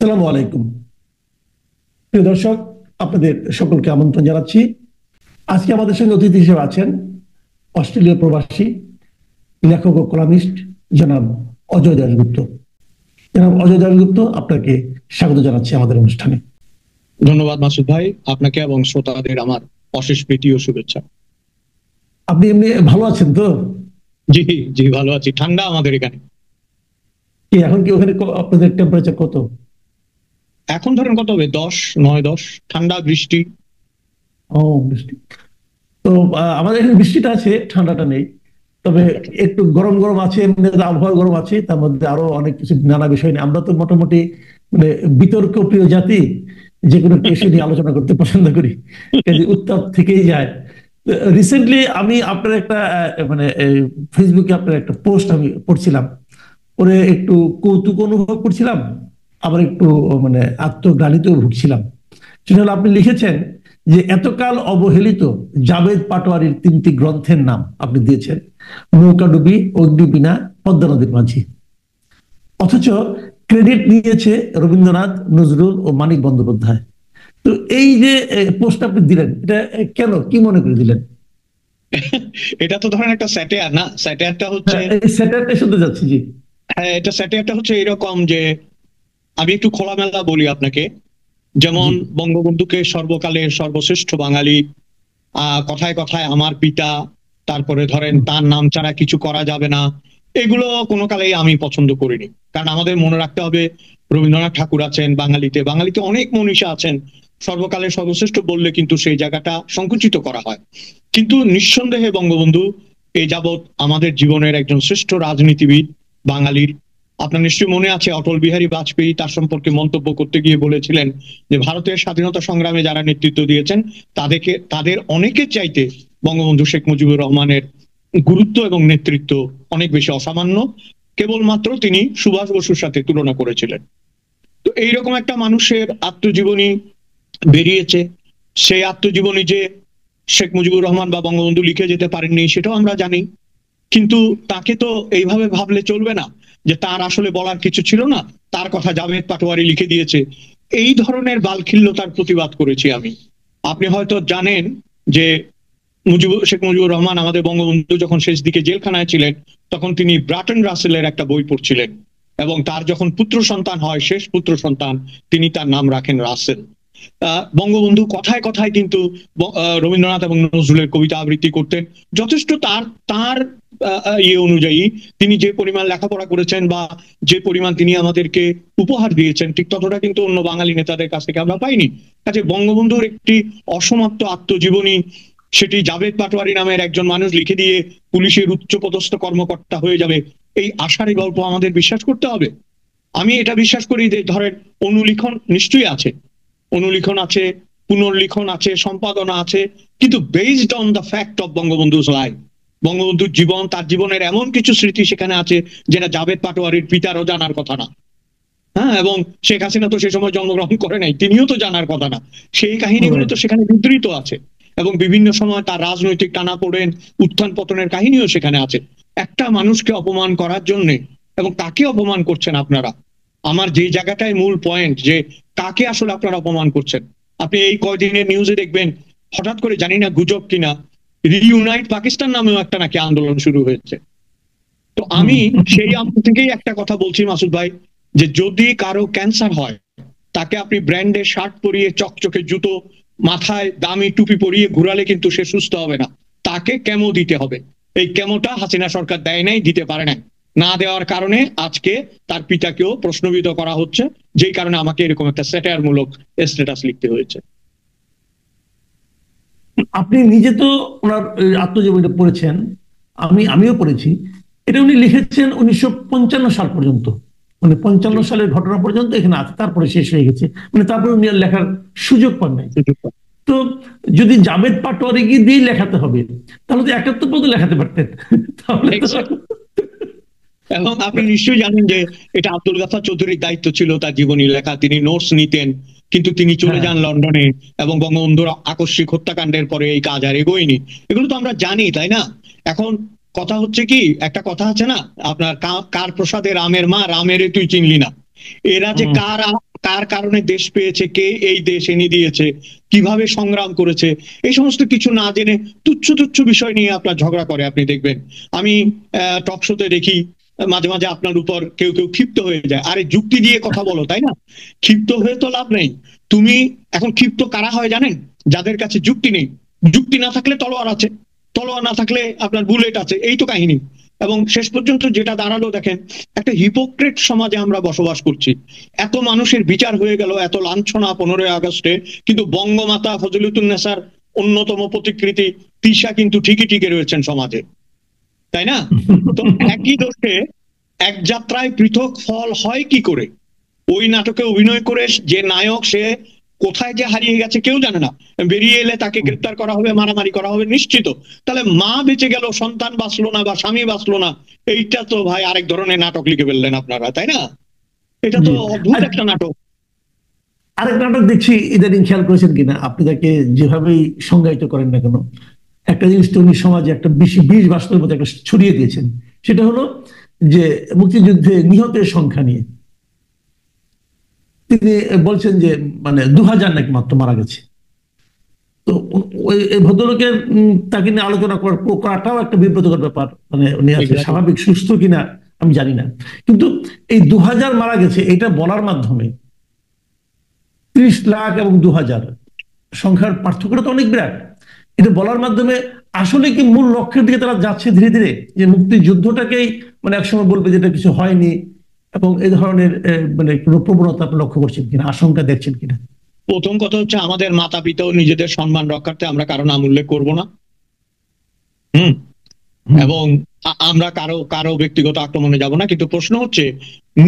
আসসালামু আলাইকুম। প্রিয় দর্শক, আপনাদের সকলকে আমন্ত্রণ জানাচ্ছি। আজকে আমাদের সঙ্গে অতিথি হিসেবে আছেন অস্ট্রেলীয় প্রবাসী লেখক ও কলামিস্ট জনাব অজয় দাশগুপ্ত। জনাব অজয় দাশগুপ্ত, আপনাকে স্বাগত জানাচ্ছি আমাদের অনুষ্ঠানে। ধন্যবাদ মাসুদ ভাই, আপনাকে এবং শ্রোতাদের আমার অশেষ প্রীতি ও শুভেচ্ছা। আপনি এমনি ভালো আছেন তো? জি জি, ভালো আছি। ঠান্ডা আমাদের এখানে। এখন কি ওখানে আপনাদের টেম্পারেচার কত? এখন ধরেন কত হবে, 10, 9-10। ঠান্ডা, বৃষ্টি। ও, বৃষ্টি। তো আমাদের এখানে বৃষ্টিটা আছে, ঠান্ডাটা নেই। তবে একটু গরম গরম আছে, এমনি আবহাওয়া গরম আছে, তার মধ্যে আরো অনেক কিছু নানা বিষয় নিয়ে আমরা তো মোটামুটি মানে বিতর্ক প্রিয় জাতি, যে কোনো বিষয় নিয়ে আলোচনা করতে পছন্দ করি, কাজে উত্তাপ থেকেই যায়। রিসেন্টলি আমি আপনার একটা মানে ফেসবুকে আপনার একটা পোস্ট আমি পড়ছিলাম, পরে একটু কৌতুক অনুভব করছিলাম, আবার একটু মানে আত্মগ্লানিতেও ভুগছিলাম। সেটা হলো, আপনি লিখেছেন যে এতকাল অবহেলিত জাভেদ পাটোয়ারির 3টি গ্রন্থের নাম আপনি দিয়েছেন: নৌকাডুবি, অগ্নিবীণা, পদ্মা নদীর মাঝি। অথচ ক্রেডিট নিয়েছে রবীন্দ্রনাথ, নজরুল ও মানিক বন্দ্যোপাধ্যায়। তো এই যে পোস্ট আপনি দিলেন, এটা কেন, কি মনে করে দিলেন? এটা তো ধরেন একটা স্যাটায়ার, না? স্যাটায়ারটা হচ্ছে, সেটাই শুনতে যাচ্ছি। জি। হ্যাঁ, এটা স্যাটায়ারটা হচ্ছে এরকম যে আমি একটু খোলামেলা বলি আপনাকে। যেমন জি। বঙ্গবন্ধুকে সর্বকালের সর্বশ্রেষ্ঠ বাঙালি, কথায় কথায় আমার পিতা, তারপরে ধরেন তার নাম ছাড়া কিছু করা যাবে না, এগুলো কোনো কালেই আমি পছন্দ করিনি। কারণ আমাদের মনে রাখতে হবে, রবীন্দ্রনাথ ঠাকুর আছেন বাঙালিতে, বাঙালিতে অনেক মনীষা আছেন। সর্বকালের সর্বশ্রেষ্ঠ বললে কিন্তু সেই জায়গাটা সংকুচিত করা হয়। কিন্তু নিঃসন্দেহে বঙ্গবন্ধু এই যাবৎ আমাদের জীবনের একজন শ্রেষ্ঠ রাজনীতিবিদ বাঙালির। আপনার নিশ্চয়ই মনে আছে, অটল বিহারী বাজপেয়ী তার সম্পর্কে মন্তব্য করতে গিয়ে বলেছিলেন যে ভারতের স্বাধীনতা সংগ্রামে যারা নেতৃত্ব দিয়েছেন তাদের অনেকের চাইতে বঙ্গবন্ধু শেখ মুজিবুর রহমানের গুরুত্ব এবং নেতৃত্ব অনেক বেশি অসামান্য। কেবলমাত্র তিনি সুভাষ বসুর সাথে তুলনা করেছিলেন। তো এইরকম একটা মানুষের আত্মজীবনী বেরিয়েছে। সেই আত্মজীবনী যে শেখ মুজিবুর রহমান বা বঙ্গবন্ধু লিখে যেতে পারেননি সেটাও আমরা জানি। কিন্তু তাকে তো এইভাবে ভাবলে চলবে না যে তার আসলে বলার কিছু ছিল না, তার কথা জাভেদ পাটোয়ারি লিখে দিয়েছে। এই ধরনের বালখিল্যতার প্রতিবাদ করেছি আমি। আপনি হয়তো জানেন যে শেখ মুজিবুর রহমান, আমাদের বঙ্গবন্ধু, যখন শেষ দিকে জেলখানায় ছিলেন তখন তিনি ব্রাটন রাসেলের একটা বই পড়ছিলেন, এবং তার যখন পুত্র সন্তান হয়, শেষ পুত্র সন্তান, তিনি তার নাম রাখেন রাসেল। বঙ্গবন্ধু কথায় কথায় কিন্তু রবীন্দ্রনাথ এবং নজরুলের কবিতা আবৃত্তি করতেন। যথেষ্ট তার তার ইয়ে অনুযায়ী তিনি যে পরিমাণ লেখাপড়া করেছেন বা যে পরিমাণ তিনি আমাদেরকে উপহার দিয়েছেন, ঠিক ততটা কিন্তু অন্য বাঙালি নেতাদের কাছ থেকে আমরা পাইনি। কাজে বঙ্গবন্ধুর একটি অসমাপ্ত আত্মজীবনী, সেটি জাভেদ পাটোয়ারি নামের একজন মানুষ লিখে দিয়ে পুলিশের উচ্চপদস্থ কর্মকর্তা হয়ে যাবে, এই আশার গল্প আমাদের বিশ্বাস করতে হবে? আমি এটা বিশ্বাস করি যে ধরেন অনুলিখন নিশ্চয়ই আছে, অনুলিখন আছে, পুনর্লিখন আছে, সম্পাদনা আছে, কিন্তু based on the fact of Bangabandhu's life. বঙ্গবন্ধুর জীবন, তার জীবনের এমন কিছু স্মৃতি সেখানে আছে যেটা জাভেদ পাটোয়ারির পিতারও জানার কথা না। হ্যাঁ, এবং শেখ হাসিনা তো সে সময় জন্মগ্রহণ করে নাই, তিনিও তো জানার কথা না। সেই কাহিনীগুলো তো সেখানে বিধৃত আছে, এবং বিভিন্ন সময় তার রাজনৈতিক টানাপোড়েন, উত্থান পতনের কাহিনীও সেখানে আছে। একটা মানুষকে অপমান করার জন্য, এবং কাকে অপমান করছেন আপনারা? আমার যে জায়গাটায় মূল পয়েন্ট, যে কাকে আসলে আপনারা অপমান করছেন। আপনি এই কয়দিনের নিউজে দেখবেন, হঠাৎ করে, জানি না গুজব কিনা, রিইউনাইট পাকিস্তান নামেও একটা নাকি আন্দোলন শুরু হয়েছে। তো আমি সেই আমল থেকেই একটা কথা বলছি মাসুদ ভাই, যে যদি কারো ক্যান্সার হয়, তাকে আপনি ব্র্যান্ডের শার্ট পরিয়ে, চকচকে জুতো, মাথায় দামি টুপি পরিয়ে ঘুরালে কিন্তু সে সুস্থ হবে না। তাকে কেমো দিতে হবে। এই কেমোটা হাসিনা সরকার দেয় নাই, দিতে পারে নাই। না দেওয়ার কারণে আজকে তার পিতাকেও প্রশ্নবিদ্ধ করা হচ্ছে, যেই কারণে আমাকে এরকম একটা স্যাটায়ার মূলক স্ট্যাটাস লিখতে হয়েছে। আপনি নিজে তো ওনার আত্মজীবনীটা পড়েছেন, আমিও পড়েছি। এটা উনি লিখেছেন 1955 সাল পর্যন্ত, মানে 55 সালের ঘটনা পর্যন্ত এখানে আছে, তারপরে শেষ হয়ে গেছে। মানে তারপরে উনি আর লেখার সুযোগ পান নাই। তো যদি জাভেদ পাটোয়ারি দিয়ে লেখাতে হবে, তাহলে তো 71 পর্যন্ত লেখাতে পারতেন। তাহলে এবং আপনি নিশ্চয়ই জানেন যে এটা আব্দুল গাফফার চৌধুরীর দায়িত্ব ছিল তার জীবনী লেখা, তিনি নোটস নিতেন, কিন্তু তিনি চলে যান লন্ডনে, এবং বঙ্গবন্ধুর আকস্মিক হত্যাকাণ্ডের পরে এই কাজ আর এগোয়নি। এগুলো তো আমরা জানি, তাই না? এখন কথা হচ্ছে কি, একটা কথা আছে না আপনার, কার প্রসাদে রামের মা, রামের তুই চিনলি না। এরা যে কার কারণে দেশ পেয়েছে, কে এই দেশ এনে দিয়েছে, কিভাবে সংগ্রাম করেছে, এই সমস্ত কিছু না জেনে তুচ্ছ তুচ্ছ বিষয় নিয়ে আপনার ঝগড়া করে। আপনি দেখবেন আমি টক শোতে দেখি মাঝে মাঝে আপনার উপর কেউ কেউ ক্ষিপ্ত হয়ে যায়। আরে যুক্তি দিয়ে কথা বলো, তাই না? ক্ষিপ্ত হয়ে তো লাভ নেই। তুমি এখন ক্ষিপ্ত কারা হয় জানেন? যাদের কাছে যুক্তি নেই। যুক্তি না থাকলে তলোয়ার আছে, তলোয়ার না থাকলে আপনার বুলেট আছে, এই তো কাহিনী। এবং শেষ পর্যন্ত যেটা দাঁড়ালো দেখেন, একটা হিপোক্রেট সমাজে আমরা বসবাস করছি। এত মানুষের বিচার হয়ে গেল, এত লাঞ্ছনা 15ই আগস্টে, কিন্তু বঙ্গমাতা ফজলিতুন্নেসার অন্যতম প্রতিকৃতি তিশা কিন্তু ঠিকই টিকে রয়েছেন সমাজে, তাই না? তো একই দোষে এক যাত্রায় পৃথক ফল হয় কি করে? ওই নাটকে অভিনয় করে যে নায়ক, সে কোথায় যে হারিয়ে গেছে কেউ জানে না। বেরিয়ে এলে তাকে গ্রেপ্তার করা হবে, মারামারি করা হবে নিশ্চিত। তাহলে মা বেঁচে গেল, সন্তান বাঁচলো না বা স্বামী বাঁচলো না, এইটা তো ভাই আরেক ধরনের নাটক লিখে ফেললেন আপনারা, তাই না? এটা তো অদ্ভুত একটা নাটক। আরেক নাটক দেখছি ইদানিং, খেয়াল করেছেন কিনা, আপনি তাকে যেভাবেই সংজ্ঞায়িত করেন না কেন, একটা জিনিস তো উনি সমাজে একটা বিষ বাষ্পের মতো একটা ছড়িয়ে দিয়েছেন। সেটা হলো যে মুক্তিযুদ্ধে নিহতের সংখ্যা নিয়ে তিনি বলছেন যে মানে 2000 নাকি মাত্র মারা গেছে। তো এই ভদ্রলোকের তাকে নিয়ে আলোচনা করাটাও একটা বিব্রতকর ব্যাপার। মানে উনি আসলে স্বাভাবিক সুস্থ কিনা আমি জানি না। কিন্তু এই 2000 মারা গেছে এটা বলার মাধ্যমে 30 লাখ এবং 2000 সংখ্যার পার্থক্যটা তো অনেক বিরাট। এটা বলার মাধ্যমে আসলে কি মূল লক্ষ্যের দিকে তারা যাচ্ছে ধীরে ধীরে, যে মুক্তিযুদ্ধটাকেই মানে একসময় বলবে যেটা কিছু হয়নি, এবং এই ধরনের মানে কোনো প্রবণতা আপনি লক্ষ্য করছেন কিনা, আশঙ্কা দেখছেন কিনা? প্রথম কথা হচ্ছে, আমাদের মাতা পিতা ও নিজেদের সম্মান রক্ষার্থে আমরা কারো নাম উল্লেখ করবো না। এবং আমরা কারো কারো ব্যক্তিগত আক্রমণে যাব না। কিন্তু প্রশ্ন হচ্ছে,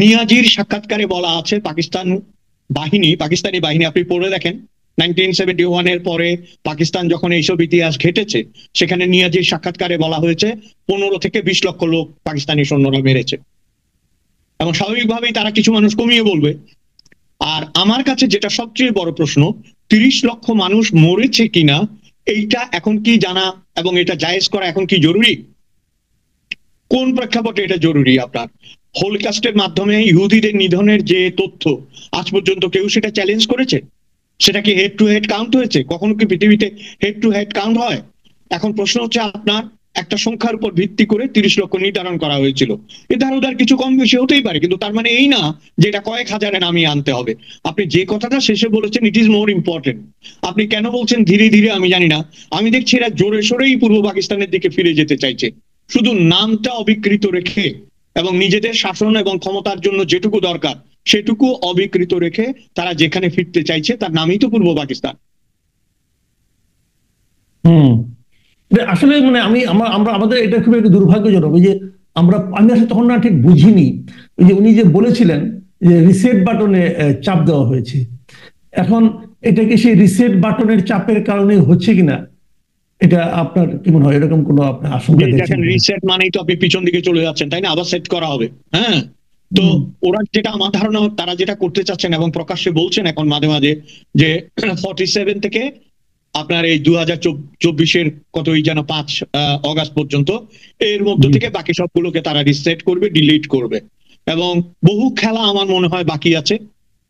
নিয়াজির সাক্ষাৎকারে বলা আছে পাকিস্তানি বাহিনী, আপনি পড়ে দেখেন 1971 এর পরে পাকিস্তান যখন এইসব ইতিহাস ঘটেছে, সেখানে নিয়াজির সাক্ষাৎকারে বলা হয়েছে 15 থেকে 20 লক্ষ লোক পাকিস্তানি সৈন্যরা মেরেছে। এবং স্বাভাবিকভাবেই তারা কিছু মানুষ কমিয়ে বলবে। আর আমার কাছে যেটা সবচেয়ে বড় প্রশ্ন, 30 লক্ষ মানুষ মরেছে কিনা এইটা এখন কি জানা এবং এটা জায়েজ করা এখন কি জরুরি? কোন প্রেক্ষাপটে এটা জরুরি? আপনার হোলকাস্টের মাধ্যমে ইহুদিদের নিধনের যে তথ্য, আজ পর্যন্ত কেউ সেটা চ্যালেঞ্জ করেছে? সেটা কি হেড টু হেড কাউন্ট হয়েছে? কখনো কি পৃথিবীতে হেড টু হেড কাউন্ট হয়? এখন প্রশ্ন হচ্ছে, আপনার একটা সংখ্যার উপর ভিত্তি করে 30 লক্ষ নির্ধারণ করা হয়েছিল। এধার ওধার কিছু কম বেশি হতেই পারে, কিন্তু তার মানে এই না যে এটা কয়েক হাজারে নামিয়ে আনতে হবে। আপনি যে কথাটা শেষে বলেছেন, ইট ইজ মোর ইম্পর্টেন্ট। আপনি কেন বলছেন ধীরে ধীরে আমি জানি না। আমি দেখছি এরা জোরে সোরেই পূর্ব পাকিস্তানের দিকে ফিরে যেতে চাইছে, শুধু নামটা অবিকৃত রেখে এবং নিজেদের শাসন এবং ক্ষমতার জন্য যেটুকু দরকার সেটুকু অবিকৃত রেখে তারা যেখানে ফিরতে চাইছে তার নামই তো পূর্ব পাকিস্তান। আসলে মানে আমরা আমাদের এটা খুব একটু দুর্ভাগ্যজনক। ওই যে আমি আসলে তখন না ঠিক বুঝিনি, ওই যে উনি যে বলেছিলেন যে রিসেট বাটনে চাপ দেওয়া হয়েছে। এখন এটা কি সেই রিসেট বাটনের চাপের কারণে হচ্ছে কিনা, এটা আপনার কি মনে হয়? এরকম কোনো আপনার আশঙ্কা দেখছেন? রিসেট মানেই তো আপনি পিছন দিকে চলে যাচ্ছেন, তাই না? আবার সেট করা হবে। হ্যাঁ, তো ওরা যেটা, আমার ধারণা তারা যেটা করতে চাচ্ছেন এবং প্রকাশ্যে বলছেন এখন মাঝে মাঝে, যে 47 থেকে আপনার এই 2024-এর কতই যেন 5 অগাস্ট পর্যন্ত, এর মধ্য থেকে বাকি সবগুলোকে তারা রিসেট করবে, ডিলিট করবে। এবং বহু খেলা আমার মনে হয় বাকি আছে।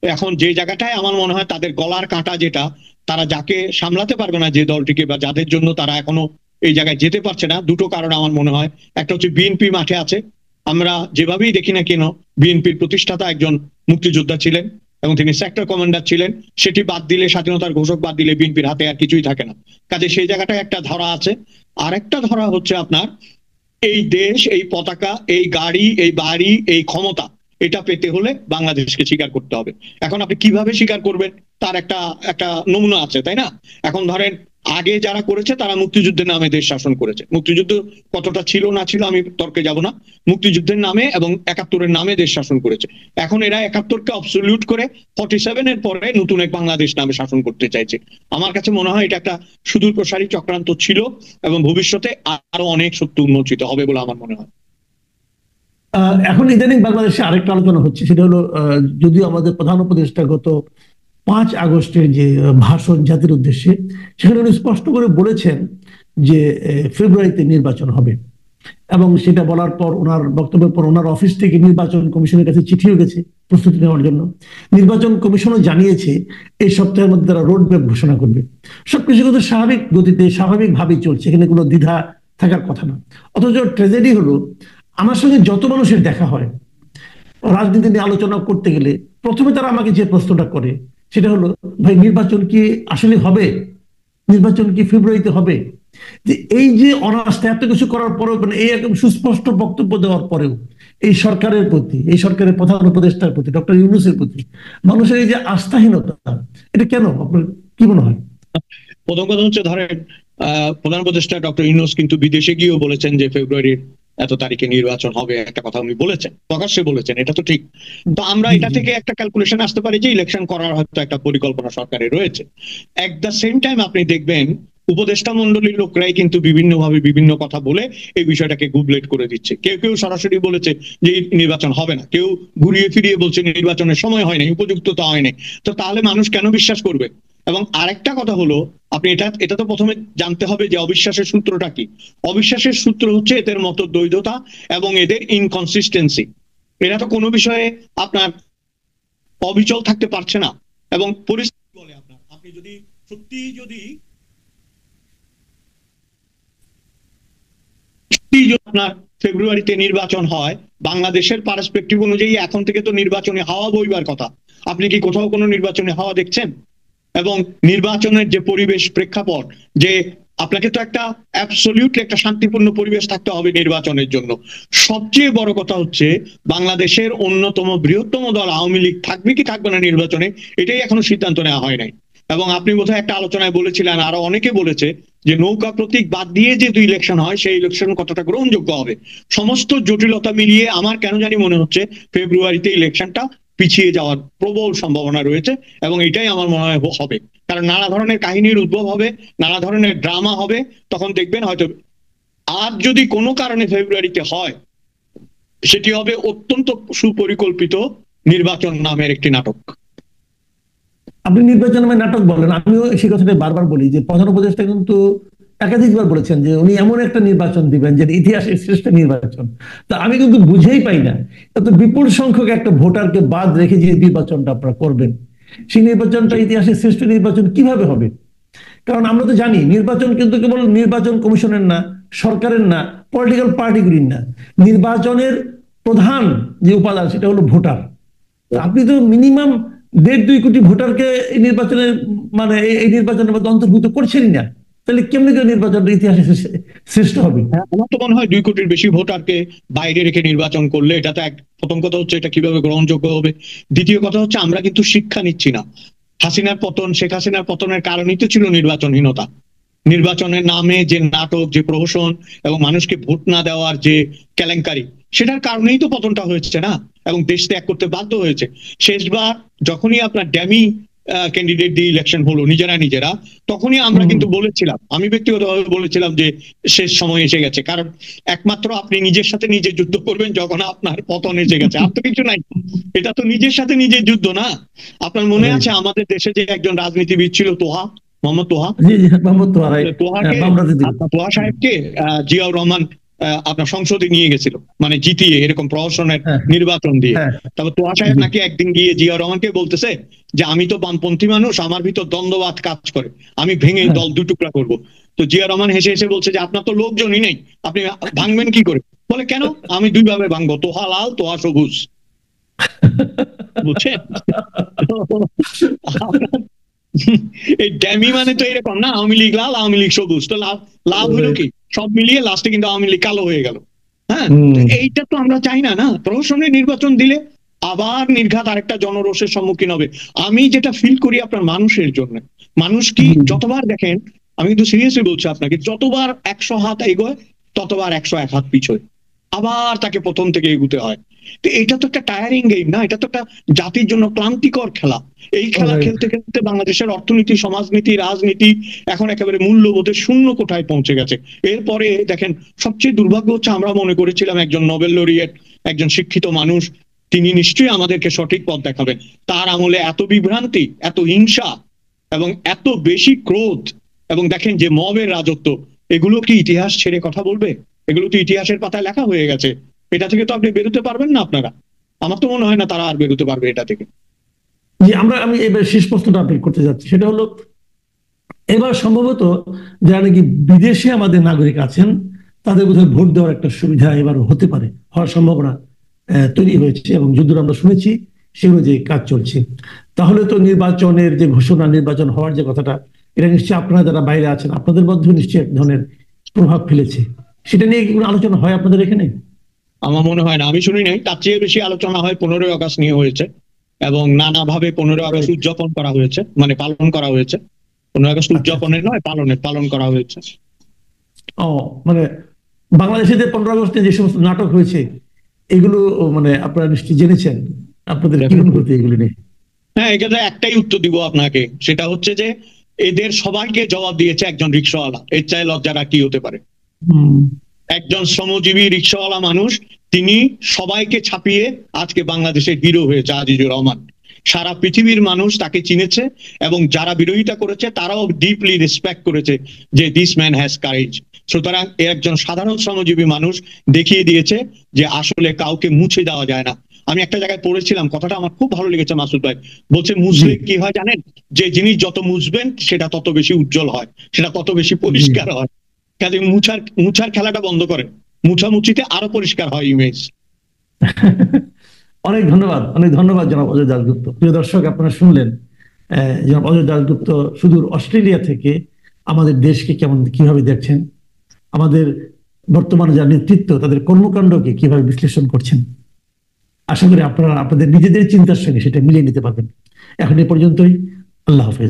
এখন যে জায়গাটায় আমার মনে হয় তাদের গলার কাঁটা, যেটা তারা যাকে সামলাতে পারবে না, যে দলটিকে বা যাদের জন্য তারা এখনো এই জায়গায় যেতে পারছে না, দুটো কারণ আমার মনে হয়। একটা হচ্ছে বিএনপি মাঠে আছে। আমরা যেভাবেই দেখি না কেন, বিএনপির প্রতিষ্ঠাতা একজন মুক্তিযোদ্ধা ছিলেন এবং তিনি সেক্টর কমান্ডার ছিলেন। সেটি বাদ দিলে, স্বাধীনতার ঘোষক বাদ দিলে বিএনপির হাতে আর কিছুই থাকে না। কাজে সেই জায়গাটায় একটা ধরা আছে। আর একটা ধরা হচ্ছে আপনার এই দেশ, এই পতাকা, এই গাড়ি, এই বাড়ি, এই ক্ষমতা, এটা পেতে হলে বাংলাদেশকে স্বীকার করতে হবে। এখন আপনি কিভাবে স্বীকার করবেন তার একটা একটা নমুনা আছে, তাই না? এখন ধরেন আগে যারা করেছে তারা মুক্তিযুদ্ধের নামে দেশ শাসন করেছে। মুক্তিযুদ্ধ কতটা ছিল না ছিল আমি তর্কে যাব না। মুক্তিযুদ্ধের নামে এবং 71-এর নামে দেশ শাসন করেছে। এখন এরা 71-কে অবসলিউট করে 47-এর পরে নতুন এক বাংলাদেশ নামে শাসন করতে চাইছে। আমার কাছে মনে হয় এটা একটা সুদূর প্রসারী চক্রান্ত ছিল এবং ভবিষ্যতে আরো অনেক সত্য উন্মোচিত হবে বলে আমার মনে হয়। এখন ইদানিং বাংলাদেশে আরেকটা আলোচনা হচ্ছে, সেটা হলো যদিও আমাদের প্রধান উপদেষ্টা গত 5 আগস্টের যে ভাষণ জাতির উদ্দেশ্যে, সেখানে উনি স্পষ্ট করে বলেছেন যে ফেব্রুয়ারিতে নির্বাচন হবে। এবং সেটা বলার পর, ওনার বক্তব্যের পর ওনার অফিস থেকে নির্বাচন কমিশনের কাছে চিঠিও গেছে প্রস্তুতি নেওয়ার জন্য। নির্বাচন কমিশনও জানিয়েছে এই সপ্তাহের মধ্যে তারা রোড ম্যাপ ঘোষণা করবে। সবকিছু কিন্তু স্বাভাবিক গতিতে স্বাভাবিকভাবেই চলছে, এখানে কোনো দ্বিধা থাকার কথা না। অথচ ট্র্যাজেডি হলো, আমার সঙ্গে যত মানুষের দেখা হয় রাজনীতি নিয়ে আলোচনা করতে গেলে, প্রথমে তারা আমাকে যে প্রশ্নটা করে সেটা হলো, ভাই নির্বাচন কি আসলে হবে? নির্বাচন কি ফেব্রুয়ারিতে হবে? যে এই যে অনাস্থা, এত কিছু করার পরেও, মানে এই একদম সুস্পষ্ট বক্তব্য দেওয়ার পরেও এই সরকারের প্রতি, এই সরকারের প্রধান উপদেষ্টার প্রতি, ডক্টর ইউনূসের প্রতি মানুষের এই যে আস্থাহীনতা, এটা কেন আপনার কি মনে হয়? প্রথম কথা হচ্ছে, ধরেন প্রধান উপদেষ্টা ডক্টর ইউনূস কিন্তু বিদেশে গিয়েও বলেছেন যে ফেব্রুয়ারির এত তারিখে নির্বাচন হবে, একটা কথা উনি বলেছেন, প্রকাশ্যে বলেছেন, এটা তো ঠিক। তো আমরা জি এটা জি। থেকে একটা ক্যালকুলেশন আসতে পারি যে ইলেকশন করার হয়তো একটা পরিকল্পনা সরকারের রয়েছে। এট দ্য সেম টাইম আপনি দেখবেন উপদেষ্টা মন্ডলীর লোকরাই কিন্তু বিভিন্নভাবে বিভিন্ন কথা বলে এই বিষয়টাকে গুবলেট করে দিচ্ছে। কেউ কেউ সরাসরি বলেছে যে নির্বাচন হবে না, কেউ ঘুরিয়ে ফিরিয়ে বলছে নির্বাচনের সময় হয় নাই, উপযুক্ততা হয় নাই। তো তাহলে মানুষ কেন বিশ্বাস করবে? এবং আরেকটা কথা হলো, আপনি এটা এটা তো প্রথমে জানতে হবে যে অবিশ্বাসের সূত্রটা কি। অবিশ্বাসের সূত্র হচ্ছে এদের মতো দ্বৈধতা এবং এদের ইনকনসিস্টেন্সি। এরা তো কোনো বিষয়ে আপনার অবিচল থাকতে পারছে না। এবং পরিস্থিতি বলে আপনার, আপনি যদি সত্যি যদি আপনার ফেব্রুয়ারিতে নির্বাচন হয়, বাংলাদেশের পার্সপেক্টিভ অনুযায়ী এখন থেকে তো নির্বাচনে হাওয়া বইবার কথা। আপনি কি কোথাও কোনো নির্বাচনে হাওয়া দেখছেন? এবং নির্বাচনের যে পরিবেশ প্রেক্ষাপট, যে আপনাকে তো একটা অ্যাবসলিউটলি একটা শান্তিপূর্ণ পরিবেশ থাকতে হবে নির্বাচনের জন্য। সবচেয়ে বড় কথা হচ্ছে, বাংলাদেশের অন্যতম বৃহত্তম দল আওয়ামী লীগ থাকবে কি থাকবে না নির্বাচনে, এটাই এখনো সিদ্ধান্ত নেওয়া হয় নাই। এবং আপনি বোধহয় একটা আলোচনায় বলেছিলেন, আরো অনেকে বলেছে, যে নৌকা প্রতীক বাদ দিয়ে যে দুই ইলেকশন হয় সেই ইলেকশন কতটা গ্রহণযোগ্য হবে। সমস্ত জটিলতা মিলিয়ে আমার কেন জানি মনে হচ্ছে ফেব্রুয়ারিতে ইলেকশনটা পিছিয়ে যাওয়ার প্রবল সম্ভাবনা রয়েছে। এবং এটাই আমার মনে হয় হবে, কারণ নানা ধরনের কাহিনীর উদ্ভব হবে, নানা ধরনের ড্রামা হবে। তখন দেখবেন হয়তো, আর যদি কোনো কারণে ফেব্রুয়ারিতে হয়, সেটি হবে অত্যন্ত সুপরিকল্পিত নির্বাচন নামের একটি নাটক। আপনি নির্বাচনের নাটক বলেন, আমিও সেই কথাটা বারবার বলি যে প্রধান উপদেষ্টা কিন্তু একাধিকবার বলেছেন যে উনি এমন একটা নির্বাচন দিবেন যে ইতিহাসের শ্রেষ্ঠ নির্বাচন। তা আমি কিন্তু বুঝেই পাই না, এত বিপুল সংখ্যক একটা ভোটারকে বাদ রেখে যে নির্বাচনটা আপনারা করবেন, সেই নির্বাচনটা ইতিহাসের শ্রেষ্ঠ নির্বাচন কিভাবে হবে? কারণ আমরা তো জানি নির্বাচন কিন্তু কেবল নির্বাচন কমিশনের না, সরকারের না, পলিটিক্যাল পার্টিগুলির না, নির্বাচনের প্রধান যে উপাদান সেটা হলো ভোটার। আপনি তো মিনিমাম 1.5-2 কোটি ভোটারকে এই নির্বাচনের, মানে এই নির্বাচনের মধ্যে অন্তর্ভুক্ত করছেনই না, তাহলে কেমনি করে নির্বাচনটা ইতিহাসে শ্রেষ্ঠ হবে? আমার তো মনে হয় 2 কোটির বেশি ভোটারকে বাইরে রেখে নির্বাচন করলে এটা তো এক, প্রথম কথা হচ্ছে এটা কিভাবে গ্রহণযোগ্য হবে। দ্বিতীয় কথা হচ্ছে আমরা কিন্তু শিক্ষা নিচ্ছি না। হাসিনার পতন, শেখ হাসিনার পতনের কারণই তো ছিল নির্বাচনহীনতা। নির্বাচনের নামে যে নাটক, যে প্রহসন এবং মানুষকে ভোট না দেওয়ার যে কেলেঙ্কারি, সেটার কারণেই তো পতনটা হয়েছে না, এবং দেশ ত্যাগ করতে বাধ্য হয়েছে। শেষবার যখনই আপনার ড্যামি ক্যান্ডিডেট দিয়ে ইলেকশন হলো নিজেরা নিজেরা, তখনই আমরা কিন্তু বলেছিলাম, আমি ব্যক্তিগতভাবে বলেছিলাম যে শেষ সময় এসে গেছে। কারণ একমাত্র আপনি নিজের সাথে নিজে যুদ্ধ করবেন যখন আপনার পতন এসে গেছে, আর তো কিছু নাই। এটা তো নিজের সাথে নিজের যুদ্ধ না? আপনার মনে আছে আমাদের দেশে যে একজন রাজনীতিবিদ ছিল, তোহা, মোহাম্মদ তোহা? জি জি, মোহাম্মদ তোহা রাইট। তোহাকে, বামরাতে দিল। আপনার তোহা সাহেবকে জিয়াউর রহমান আপনার সংসদে নিয়ে গেছিল, মানে জিতিয়ে এরকম প্রহসনের হ্যাঁ নির্বাচন দিয়ে। হ্যাঁ। তবে তোহা সাহেব জি নাকি একদিন গিয়ে জিয়াউর রহমানকে বলতেছে যে আমি তো বামপন্থী মানুষ, আমার ভিতর দ্বন্দ্ববাদ কাজ করে, আমি ভেঙে হ্যাঁ। দল দুটুকরা করব। তো জিয়া রহমান হেসে হেসে বলছে যে আপনার তো লোকজনই নেই, আপনি ভাঙবেন কি করে? বলে কেন, আমি দুইভাবে ভাঙবো, তোহা লাল তোহা সবুজ। বুঝছেন? এই ড্যামি মানে তো এরকম না, আওয়ামী লীগ লাল আওয়ামী লীগ সবুজ, তো লাভ লাভ হলো কি? সব মিলিয়ে লাস্টে কিন্তু আওয়ামী লীগ কালো হয়ে গেল। হ্যাঁ, এইটা তো আমরা চাই না। না, প্রহসনের নির্বাচন দিলে আবার নির্ঘাত আরেকটা জনরোষের সম্মুখীন হবে। আমি যেটা ফিল করি আপনার মানুষের জন্য, মানুষ কি যতবার দেখেন, আমি কিন্তু সিরিয়াসলি বলছি আপনাকে, যতবার 100 হাত এগোয় ততবার 101 হাত পিছোয়, আবার তাকে প্রথম থেকে এগুতে হয়। তো এটা তো একটা টায়ারিং গেম না, এটা তো একটা জাতির জন্য ক্লান্তিকর খেলা। এই খেলা খেলতে খেলতে বাংলাদেশের অর্থনীতি, সমাজনীতি, রাজনীতি এখন একেবারে মূল্যবোধের শূন্য কোঠায় পৌঁছে গেছে। এরপরে দেখেন, সবচেয়ে দুর্ভাগ্য হচ্ছে আমরা মনে করেছিলাম একজন নোবেল লরিয়েট, একজন শিক্ষিত মানুষ, তিনি নিশ্চয়ই আমাদেরকে সঠিক পথ দেখাবেন। তার আমলে এত বিভ্রান্তি, এত হিংসা এবং এত বেশি ক্রোধ, এবং দেখেন যে মবের রাজত্ব, এগুলো কি ইতিহাস ছেড়ে কথা বলবে? এগুলো তো ইতিহাসের পাতায় লেখা হয়ে গেছে। এটা থেকে তো আপনি বেরোতে পারবেন না আপনারা। আমার তো মনে হয় না তারা আর বেরোতে পারবে এটা থেকে। যে আমি এবার শেষ প্রশ্নটা আপনি করতে যাচ্ছি, সেটা হলো এবার সম্ভবত যারা নাকি বিদেশে আমাদের নাগরিক আছেন তাদের বোধহয় ভোট দেওয়ার একটা সুবিধা এবার হতে পারে, হওয়ার সম্ভাবনা তৈরি হয়েছে, এবং যদ্দূর আমরা শুনেছি সেগুলো যে কাজ চলছে। তাহলে তো নির্বাচনের যে ঘোষণা, নির্বাচন হওয়ার যে কথাটা, এটা নিশ্চয়ই আপনারা যারা বাইরে আছেন আপনাদের মধ্যেও নিশ্চয়ই এক ধরনের প্রভাব ফেলেছে। সেটা নিয়ে কি কোনো আলোচনা হয় আপনাদের এখানে? আমার মনে হয় না, আমি শুনি নাই। তার চেয়ে বেশি আলোচনা হয় 15ই আগস্ট নিয়ে হয়েছে, এবং নানাভাবে 15ই আগস্ট উদযাপন করা হয়েছে, মানে পালন করা হয়েছে। 15ই আগস্ট আচ্ছা আচ্ছা। উদযাপনের নয়, পালন করা হয়েছে। ও, মানে বাংলাদেশে যে 15 আগস্টে যে সমস্ত নাটক হয়েছে এগুলো মানে আপনারা নিশ্চয়ই জেনেছেন, আপনাদের কি Definitely. অনুভূতি এগুলি নিয়ে? হ্যাঁ, এক্ষেত্রে একটাই উত্তর দিব আপনাকে, সেটা হচ্ছে যে এদের সবাইকে জবাব দিয়েছে একজন রিকশাওয়ালা। এর চাই লজ্জার আর কি হতে পারে? হুম। একজন শ্রমজীবী রিকশাওয়ালা মানুষ, তিনি সবাইকে ছাপিয়ে আজকে বাংলাদেশের হিরো হয়েছে আজিজুর রহমান। সারা পৃথিবীর মানুষ তাকে চিনেছে, এবং যারা বিরোধিতা করেছে তারাও ডিপলি রেসপেক্ট করেছে যে দিস ম্যান হ্যাজ কারেজ। সুতরাং এ একজন সাধারণ শ্রমজীবী মানুষ দেখিয়ে দিয়েছে যে আসলে কাউকে মুছে দেওয়া যায় না। আমি একটা জায়গায় পড়েছিলাম, কথাটা আমার খুব ভালো লেগেছে মাসুদ ভাই। বলছে জি মুছলে কি হয় জানেন? যে জিনিস যত মুছবেন সেটা তত বেশি উজ্জ্বল হয়, সেটা তত বেশি জি। পরিষ্কার হয়। কাজে মুছার খেলাটা বন্ধ করেন, মুছামুছিতে আরো পরিষ্কার হয় ইমেজ। অনেক ধন্যবাদ, অনেক ধন্যবাদ জনাব অজয় দাশগুপ্ত। প্রিয় দর্শক, আপনারা শুনলেন জনাব অজয় দাশগুপ্ত সুদূর অস্ট্রেলিয়া থেকে আমাদের দেশকে কিভাবে দেখছেন, আমাদের বর্তমানে যারা নেতৃত্ব তাদের কর্মকাণ্ডকে কিভাবে বিশ্লেষণ করছেন। আশা করি আপনারা আপনাদের নিজেদের চিন্তার সঙ্গে সেটা মিলিয়ে নিতে পারবেন। এখন এ পর্যন্তই। আল্লাহ হাফেজ।